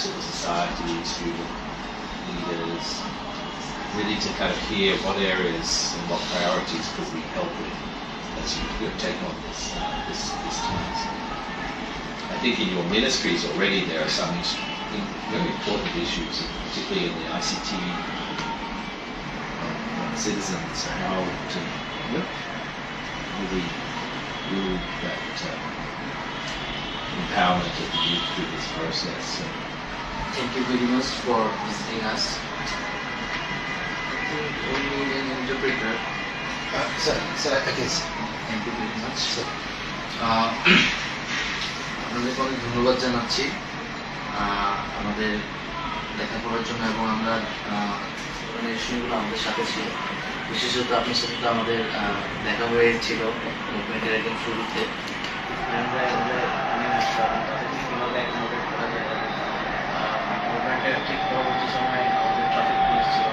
civil society, student leaders, really to kind of hear what areas and what priorities could we help with as you take on this task. I think in your ministries already there are some very important issues, particularly in the ICT citizens, how to really build that empowerment of the youth through this process. So, thank you very much for visiting us. I think we need an interpreter. Sir, I guess. Thank you very much. আপনাদেরকে অনেক ধন্যবাদ জানাচ্ছি আমাদের লেখাপড়ার জন্য, এবং আমরা অর্গানাইজেশনগুলো আমাদের সাথে ছিল, বিশেষত আপনার সাথে তো আমাদের দেখা হয়েছিল মুভমেন্টের একদম শুরুতে। মুভমেন্টের ঠিক পরবর্তী সময় আমাদের ট্রাফিক পুলিশ ছিল।